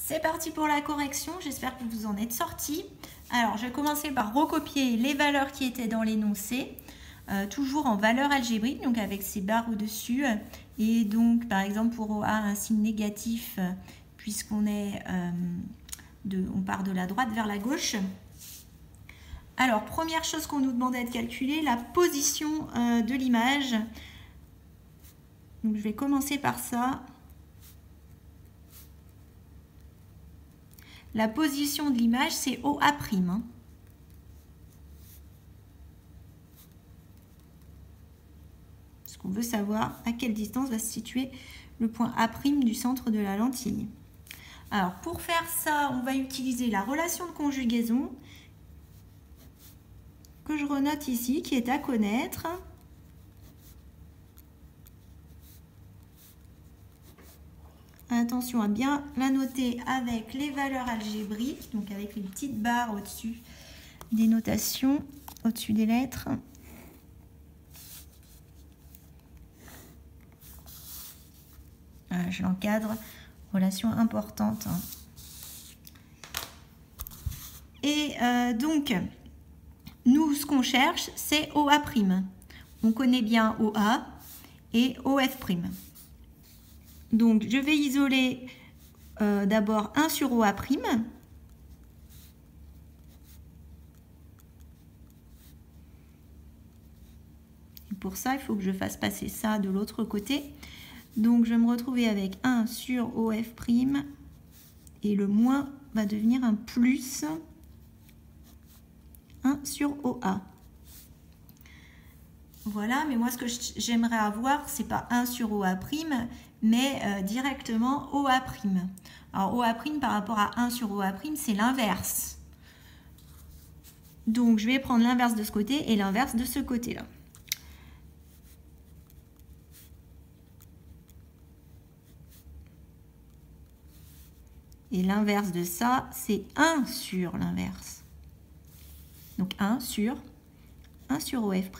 C'est parti pour la correction, j'espère que vous en êtes sortis. Alors, je vais commencer par recopier les valeurs qui étaient dans l'énoncé, toujours en valeur algébrique, donc avec ces barres au-dessus. Et donc, par exemple, pour OA, un signe négatif, puisqu'on est, on part de la droite vers la gauche. Alors, première chose qu'on nous demandait de calculer, la position de l'image. Donc, je vais commencer par ça. La position de l'image, c'est OA'. Hein. Parce qu'on veut savoir à quelle distance va se situer le point A' du centre de la lentille. Alors, pour faire ça, on va utiliser la relation de conjugaison que je renote ici, qui est à connaître. Attention à bien la noter avec les valeurs algébriques, donc avec les petites barres au-dessus des notations, au-dessus des lettres. Voilà, je l'encadre, relation importante. Et donc, nous, ce qu'on cherche, c'est OA'. On connaît bien OA et OF'. Donc, je vais isoler d'abord 1 sur OA'. Et pour ça, il faut que je fasse passer ça de l'autre côté. Donc, je vais me retrouver avec 1 sur OF'. Et le moins va devenir un plus 1 sur OA. Voilà, mais moi, ce que j'aimerais avoir, c'est pas 1 sur OA', mais directement OA'. Alors, OA' par rapport à 1 sur OA', c'est l'inverse. Donc, je vais prendre l'inverse de ce côté et l'inverse de ce côté-là. Et l'inverse de ça, c'est 1 sur l'inverse. Donc, 1 sur OF'.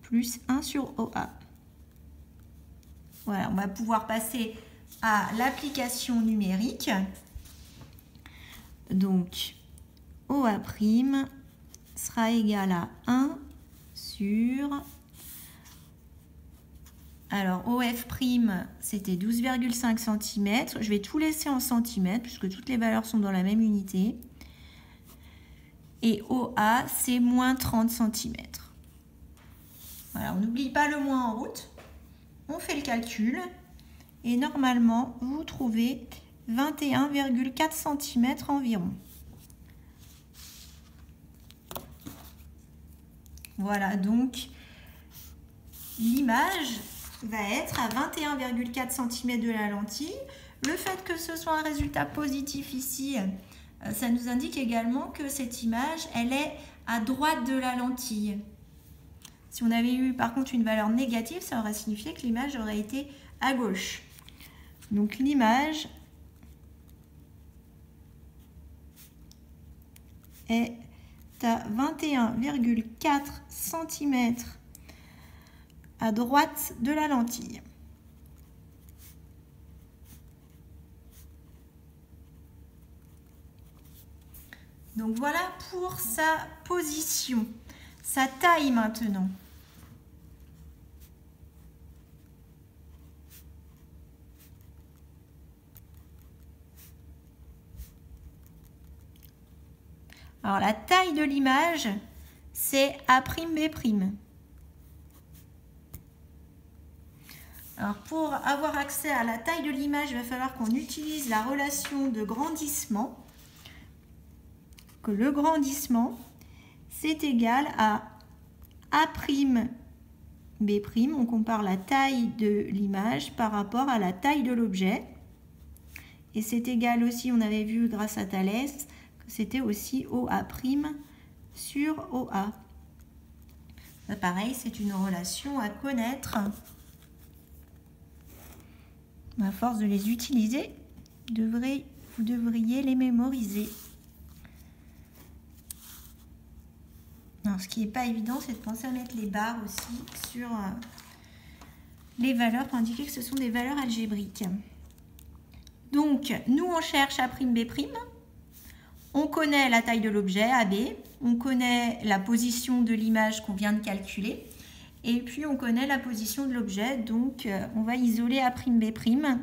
Plus 1 sur OA. Voilà, on va pouvoir passer à l'application numérique. Donc, OA' sera égal à 1 sur... Alors, OF', c'était 12,5 cm. Je vais tout laisser en centimètres, puisque toutes les valeurs sont dans la même unité. Et OA, c'est moins 30 cm. Voilà, on n'oublie pas le moins en route. On fait le calcul. Et normalement, vous trouvez 21,4 cm environ. Voilà, donc l'image va être à 21,4 cm de la lentille. Le fait que ce soit un résultat positif ici, ça nous indique également que cette image, elle est à droite de la lentille. Si on avait eu par contre une valeur négative, ça aurait signifié que l'image aurait été à gauche. Donc l'image est à 21,4 cm à droite de la lentille. Donc voilà pour sa position. Sa taille maintenant. Alors la taille de l'image, c'est A'B'. Alors pour avoir accès à la taille de l'image, il va falloir qu'on utilise la relation de grandissement. Que le grandissement, c'est égal à A'B'. On compare la taille de l'image par rapport à la taille de l'objet. Et c'est égal aussi, on avait vu grâce à Thalès, que c'était aussi OA' sur OA. Là, pareil, c'est une relation à connaître. À force de les utiliser, vous devriez les mémoriser. Alors, ce qui n'est pas évident, c'est de penser à mettre les barres aussi sur les valeurs pour indiquer que ce sont des valeurs algébriques. Donc, nous, on cherche A'B'. On connaît la taille de l'objet, AB. On connaît la position de l'image qu'on vient de calculer. Et puis, on connaît la position de l'objet. Donc, on va isoler A'B'.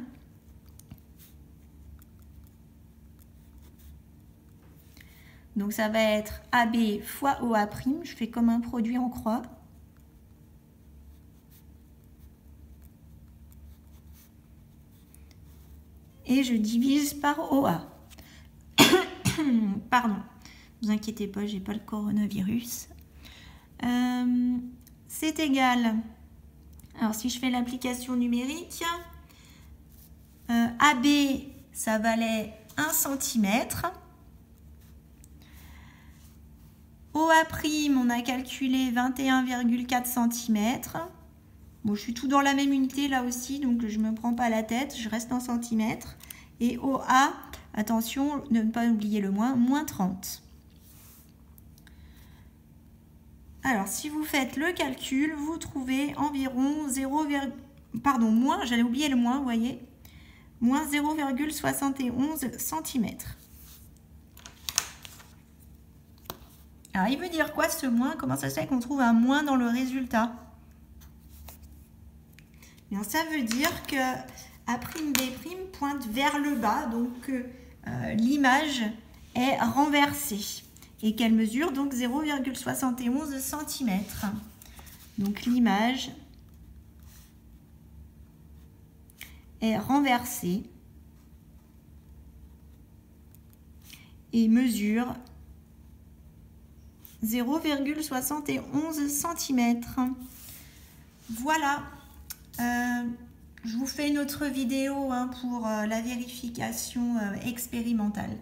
Donc, ça va être AB fois OA'. Je fais comme un produit en croix. Et je divise par OA. Pardon, ne vous inquiétez pas, j'ai pas le coronavirus. C'est égal. Alors, si je fais l'application numérique, AB, ça valait 1 cm. OA', on a calculé 21,4 cm. Bon, je suis tout dans la même unité là aussi, donc je ne me prends pas la tête, je reste en centimètres. Et OA, attention, ne pas oublier le moins, moins 30. Alors, si vous faites le calcul, vous trouvez environ 0, pardon, moins, j'allais oublier le moins, vous voyez, moins 0,71 cm. Alors, il veut dire quoi ce moins? Comment ça se fait qu'on trouve un moins dans le résultat? Bien, ça veut dire que A'B' pointe vers le bas, donc l'image est renversée et qu'elle mesure donc 0,71 cm. Donc l'image est renversée et mesure 0,71 cm. Voilà. Je vous fais une autre vidéo pour la vérification expérimentale.